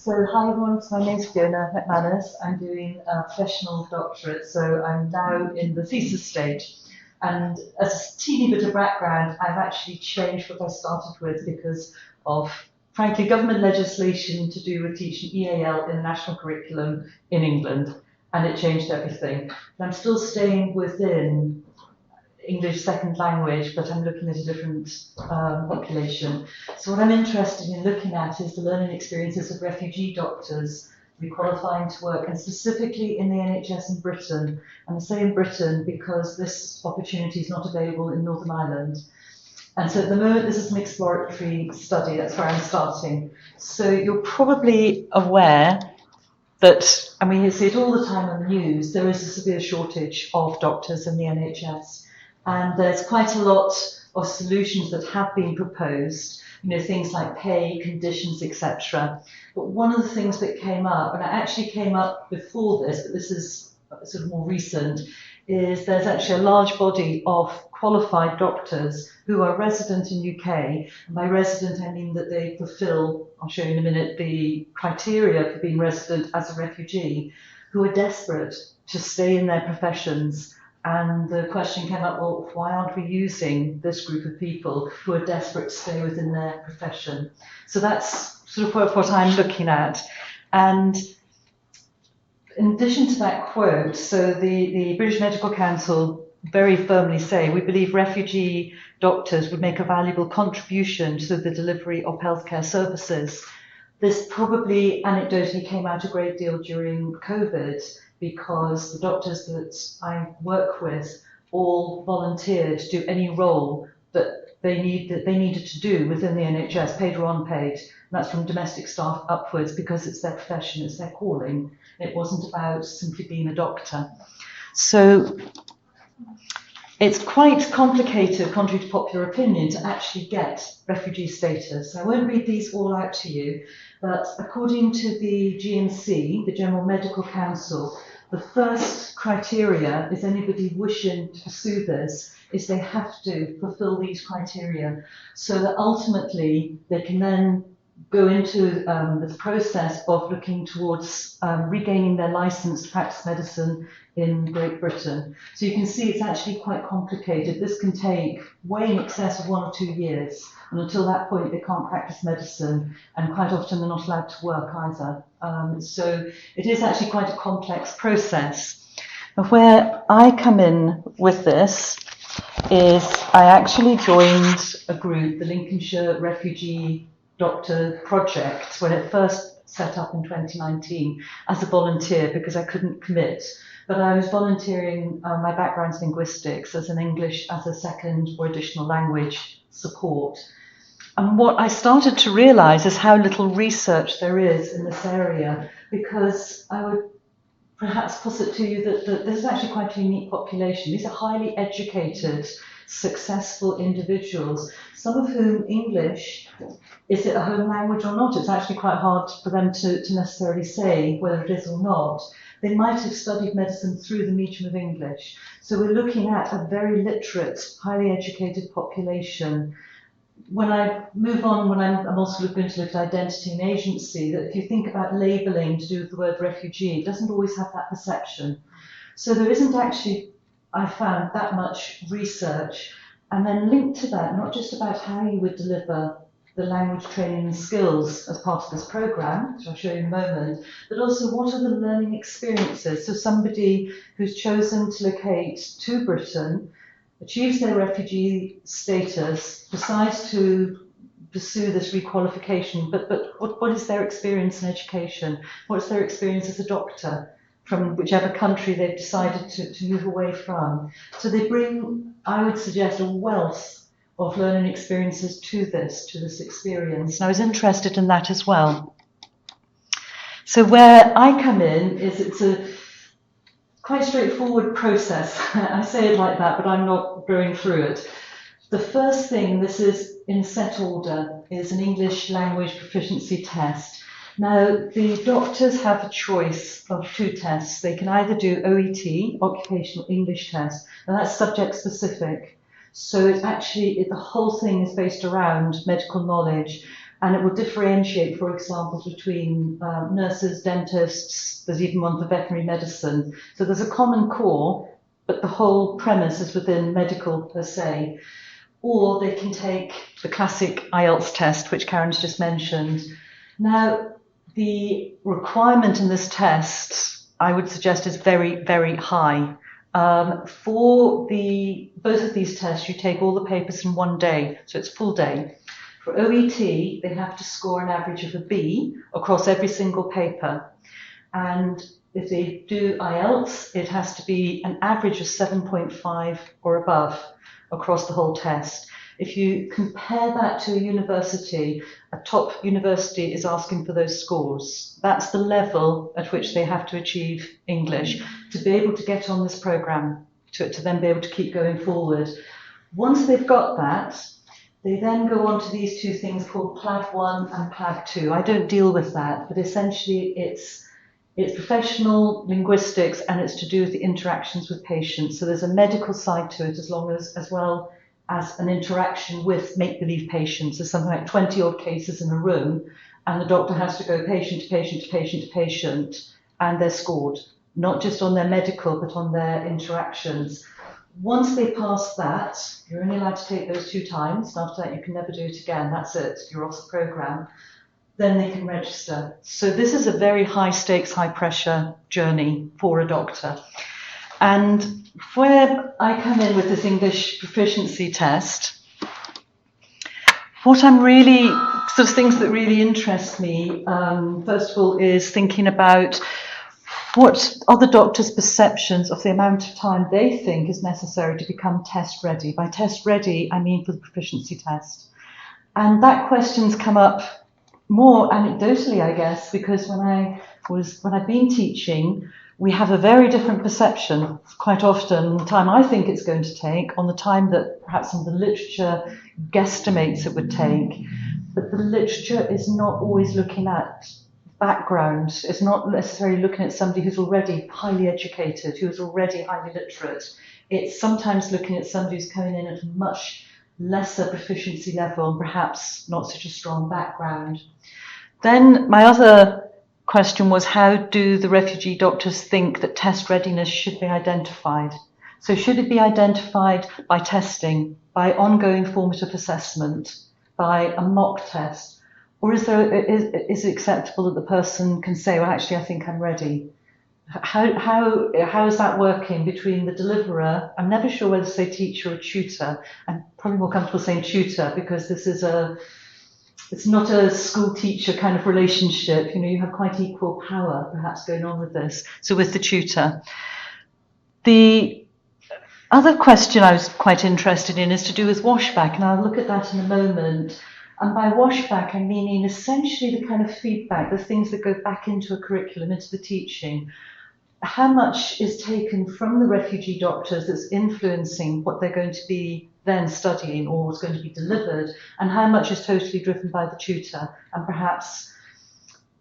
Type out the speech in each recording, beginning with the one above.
So hi everyone, so my name's Fiona Mcmanus. I'm doing a professional doctorate, so I'm now in the thesis stage. And as a teeny bit of background, I've actually changed what I started with because of, frankly, government legislation to do with teaching EAL in the national curriculum in England, and it changed everything. But I'm still staying within English second language, but I'm looking at a different population. So what I'm interested in looking at is the learning experiences of refugee doctors requalifying to work, and specifically in the NHS in Britain. And I say in Britain because this opportunity is not available in Northern Ireland. And so at the moment, this is an exploratory study. That's where I'm starting. So you're probably aware that, I mean, you see it all the time on the news, there is a severe shortage of doctors in the NHS. And there's quite a lot of solutions that have been proposed, you know, things like pay, conditions, etc. But one of the things that came up, and it actually came up before this, but this is sort of more recent, is there's actually a large body of qualified doctors who are resident in UK. And by resident, I mean that they fulfill, I'll show you in a minute, the criteria for being resident as a refugee, who are desperate to stay in their professions. And the question came up, well, why aren't we using this group of people who are desperate to stay within their profession? So that's sort of what I'm looking at. And in addition to that quote, so the British Medical Council very firmly say, we believe refugee doctors would make a valuable contribution to the delivery of healthcare services. This probably anecdotally came out a great deal during COVID, because the doctors that I work with all volunteered to do any role that they needed to do within the NHS, paid or unpaid. And that's from domestic staff upwards, because it's their profession, it's their calling. It wasn't about simply being a doctor. So it's quite complicated, contrary to popular opinion, to actually get refugee status. I won't read these all out to you, but according to the GMC, the General Medical Council, the first criteria is anybody wishing to pursue this is they have to fulfill these criteria, so that ultimately they can then go into the process of looking towards regaining their license to practice medicine in Great Britain. So you can see it's actually quite complicated. This can take way in excess of 1 or 2 years, and until that point they can't practice medicine, and quite often they're not allowed to work either. So it is actually quite a complex process. And where I come in with this is I actually joined a group, the Lincolnshire Refugee Doctor Project, when it first set up in 2019 as a volunteer, because I couldn't commit. But I was volunteering, my background's linguistics, as an English as a second or additional language support. And what I started to realise is how little research there is in this area, because I would perhaps posit to you that this is actually quite a unique population. These are highly educated, successful individuals, some of whom English, is it a home language or not? It's actually quite hard for them to necessarily say whether it is or not. They might have studied medicine through the medium of English. So we're looking at a very literate, highly educated population. When I move on, when I'm also going to look at identity and agency, that if you think about labelling to do with the word refugee, it doesn't always have that perception. So there isn't actually, I found, that much research. And then linked to that, not just about how you would deliver the language training and skills as part of this programme, which I'll show you in a moment, but also what are the learning experiences? So somebody who's chosen to locate to Britain, achieves their refugee status, decides to pursue this requalification, but what is their experience in education? What's their experience as a doctor from whichever country they've decided to move away from? So they bring, I would suggest, a wealth of learning experiences to this experience. And I was interested in that as well. So where I come in is it's a quite straightforward process. I say it like that, but I'm not going through it. The first thing, this is in set order, is an English language proficiency test. Now, the doctors have a choice of 2 tests. They can either do OET, Occupational English Test, and that's subject specific. So it's actually, the whole thing is based around medical knowledge. And it will differentiate, for example, between nurses, dentists, there's even one for veterinary medicine. So there's a common core, but the whole premise is within medical per se. Or they can take the classic IELTS test, which Karen's just mentioned. Now, the requirement in this test, I would suggest, is very, very high. For both of these tests, you take all the papers in one day, so it's full day. For OET, they have to score an average of a B across every single paper. And if they do IELTS, it has to be an average of 7.5 or above across the whole test. If you compare that to a university, a top university is asking for those scores. That's the level at which they have to achieve English to be able to get on this program, to then be able to keep going forward. Once they've got that, they then go on to these two things called PLAB 1 and PLAB 2. I don't deal with that, but essentially it's professional linguistics, and it's to do with the interactions with patients. So there's a medical side to it as well as an interaction with make-believe patients. There's something like 20 odd cases in a room, and the doctor has to go patient to patient to patient to patient, and they're scored, not just on their medical, but on their interactions. Once they pass that, you're only allowed to take those 2 times, and after that you can never do it again. That's it, you're off the program. Then they can register. So this is a very high stakes, high pressure journey for a doctor. And where I come in with this English proficiency test, what I'm really, sort of things that really interest me, first of all, is thinking about what are the doctors' perceptions of the amount of time they think is necessary to become test ready. By test ready, I mean for the proficiency test. And that question's come up more anecdotally, I guess, because when I've been teaching, we have a very different perception quite often, the time I think it's going to take on the time that perhaps some of the literature guesstimates it would take. But the literature is not always looking at background. It's not necessarily looking at somebody who's already highly educated, who's already highly literate. It's sometimes looking at somebody who's coming in at a much lesser proficiency level and perhaps not such a strong background. Then my other question was, how do the refugee doctors think that test readiness should be identified? So should it be identified by testing, by ongoing formative assessment, by a mock test? Or is it acceptable that the person can say, well, actually, I think I'm ready? How is that working between the deliverer? I'm never sure whether to say teacher or tutor. I'm probably more comfortable saying tutor because this is it's not a school teacher kind of relationship. You know, you have quite equal power perhaps going on with this. So with the tutor. The other question I was quite interested in is to do with washback, and I'll look at that in a moment. And by washback, I'm meaning essentially the kind of feedback, the things that go back into a curriculum, into the teaching. How much is taken from the refugee doctors that's influencing what they're going to be then studying or what's going to be delivered, and how much is totally driven by the tutor, and perhaps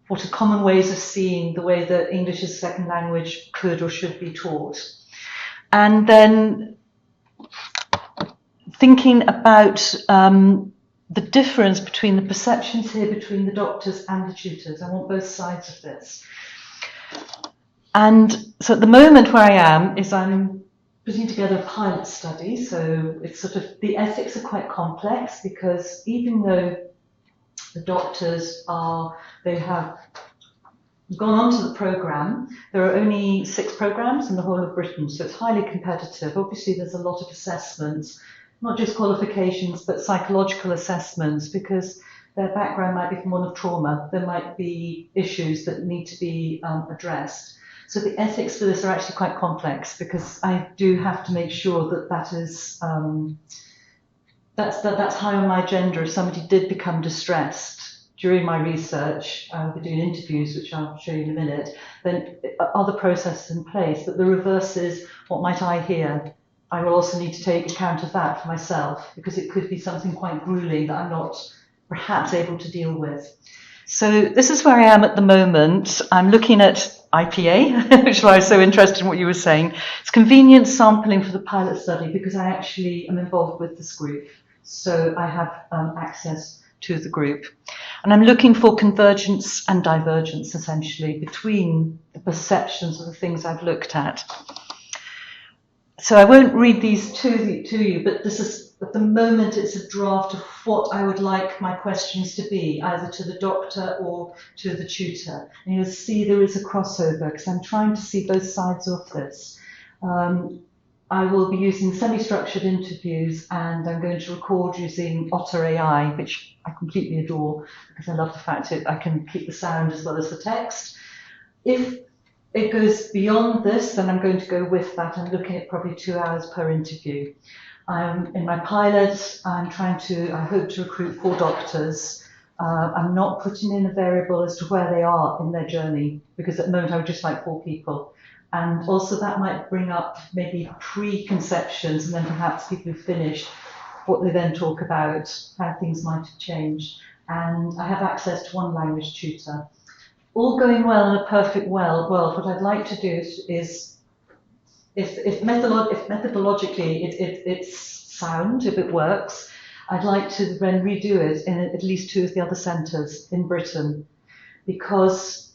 what are common ways of seeing the way that English as a second language could or should be taught. And then thinking about the difference between the perceptions here between the doctors and the tutors. I want both sides of this. And so at the moment where I am is I'm putting together a pilot study. So it's sort of, the ethics are quite complex because even though the doctors they have gone onto the programme, there are only 6 programmes in the whole of Britain. So it's highly competitive. Obviously there's a lot of assessments, not just qualifications, but psychological assessments, because their background might be from one of trauma. There might be issues that need to be addressed. So the ethics for this are actually quite complex because I do have to make sure that that is, that's high on my agenda. If somebody did become distressed during my research, I'll be doing interviews, which I'll show you in a minute, then are the processes in place? But the reverse is, what might I hear? I will also need to take account of that for myself because it could be something quite grueling that I'm not perhaps able to deal with. So this is where I am at the moment. I'm looking at IPA, which is why I was so interested in what you were saying. It's convenience sampling for the pilot study because I actually am involved with this group. So I have access to the group. And I'm looking for convergence and divergence, essentially, between the perceptions of the things I've looked at. So I won't read these to you, but this is, at the moment, it's a draft of what I would like my questions to be, either to the doctor or to the tutor. And you'll see there is a crossover, because I'm trying to see both sides of this. I will be using semi-structured interviews, and I'm going to record using Otter AI, which I completely adore, because I love the fact that I can keep the sound as well as the text. If it goes beyond this, then I'm going to go with that. I'm looking at probably 2 hours per interview. In my pilot, I hope to recruit 4 doctors. I'm not putting in a variable as to where they are in their journey, because at the moment I would just like 4 people. And also that might bring up maybe preconceptions, and then perhaps people who've finished, what they then talk about, how things might have changed. And I have access to 1 language tutor. All going well in a perfect world, what I'd like to do is if methodologically it's sound, if it works, I'd like to then redo it in at least 2 of the other centres in Britain, because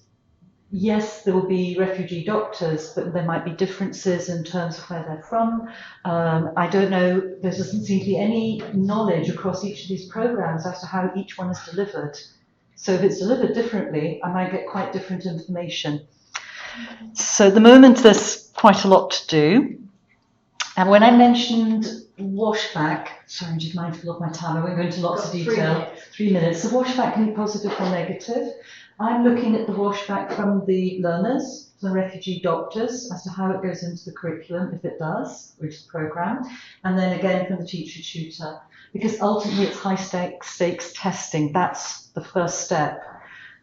yes, there will be refugee doctors, but there might be differences in terms of where they're from. I don't know, there doesn't seem to be any knowledge across each of these programmes as to how each one is delivered. So if it's delivered differently, I might get quite different information. So at the moment, there's quite a lot to do. And when I mentioned washback, sorry, I'm just mindful of my time, I won't go into lots of detail. 3 minutes. So washback can be positive or negative. I'm looking at the washback from the learners, the refugee doctors, as to how it goes into the curriculum, if it does, which is the programme, and then again from the teacher-tutor. Because ultimately it's high-stakes testing. That's the first step.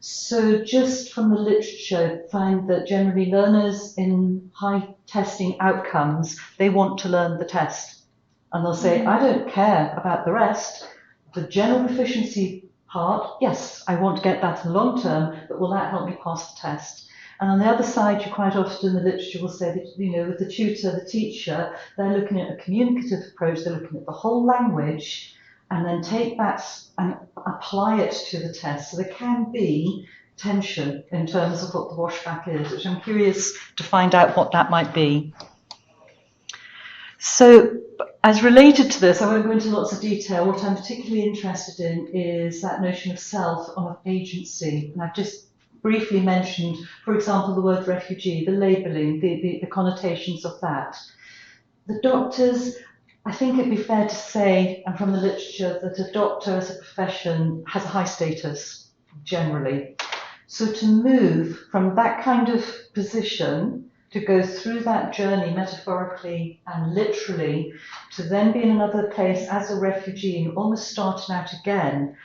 So just from the literature, find that generally learners in high testing outcomes, they want to learn the test. And they'll say, I don't care about the rest. The general proficiency part, yes, I want to get that in the long term, but will that help me pass the test? And on the other side, you quite often in the literature will say that, with the tutor, the teacher, they're looking at a communicative approach, they're looking at the whole language, and then take that and apply it to the test. So there can be tension in terms of what the washback is, which I'm curious to find out what that might be. So, as related to this, I won't go into lots of detail. What I'm particularly interested in is that notion of self, of agency. And I've just briefly mentioned, for example, the word refugee, the labelling, the connotations of that. The doctors, I think it'd be fair to say, and from the literature, that a doctor as a profession has a high status, generally. So to move from that kind of position to go through that journey metaphorically and literally, to then be in another place as a refugee and almost starting out again,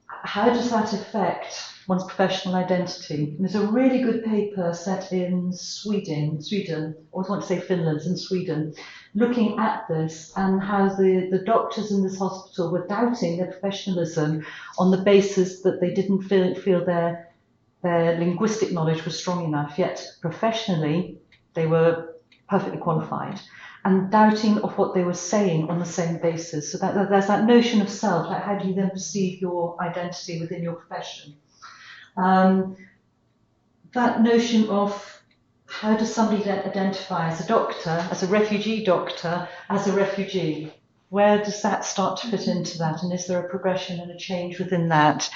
how does that affect one's professional identity? And there's a really good paper set in Sweden, I always want to say Finland, in Sweden, looking at this and how the doctors in this hospital were doubting their professionalism on the basis that they didn't feel their linguistic knowledge was strong enough, yet professionally they were perfectly qualified, and doubting of what they were saying on the same basis. So there's that notion of self, like how do you then perceive your identity within your profession? That notion of how does somebody identify as a doctor, as a refugee doctor, as a refugee? Where does that start to fit into that? And is there a progression and a change within that?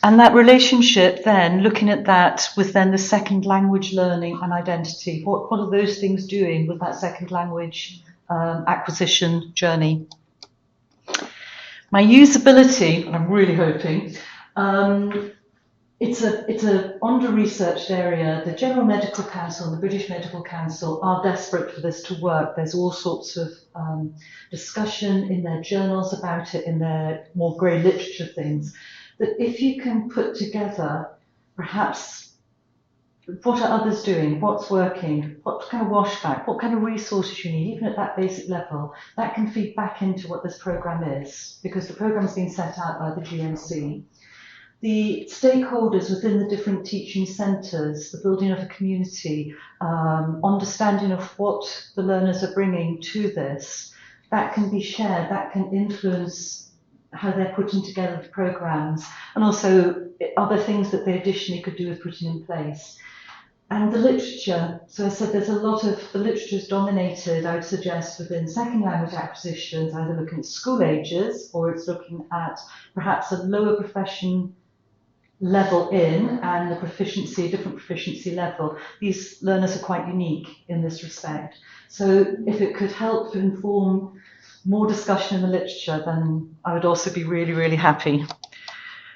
And that relationship then, looking at that with then the second language learning and identity, what are those things doing with that second language acquisition journey? My usability, I'm really hoping, it's a under-researched area. The General Medical Council and the British Medical Council are desperate for this to work. There's all sorts of discussion in their journals about it, in their more grey literature things. That if you can put together, perhaps, what are others doing, what's working, what kind of washback, what kind of resources you need, even at that basic level, that can feed back into what this programme is, because the programme has been set out by the GMC. The stakeholders within the different teaching centres, the building of a community, understanding of what the learners are bringing to this, that can be shared, that can influence how they're putting together the programmes, and also other things that they additionally could do with putting in place. And the literature, so I said there's a lot of, the literature is dominated, I would suggest, within second language acquisitions, either looking at school ages, or it's looking at perhaps a lower profession level in, and the proficiency, different proficiency level. These learners are quite unique in this respect. So if it could help to inform more discussion in the literature, then I would also be really, really happy.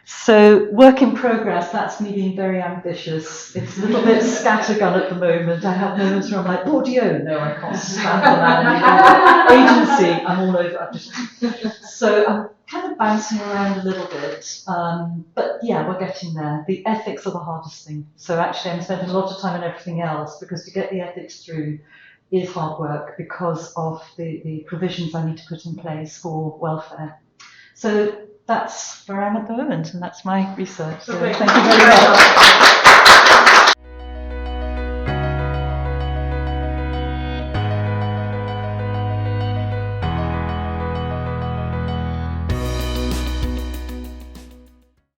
So work in progress, that's me being very ambitious. It's a little bit scattergun at the moment. I have moments where I'm like, audio, no, I can't stand on that anymore. Agency, I'm all over. So I'm kind of bouncing around a little bit. But yeah, we're getting there. The ethics are the hardest thing. So actually I'm spending a lot of time on everything else, because to get the ethics through is hard work because of the provisions I need to put in place for welfare. So that's where I am at the moment, and that's my research. So thank you very much.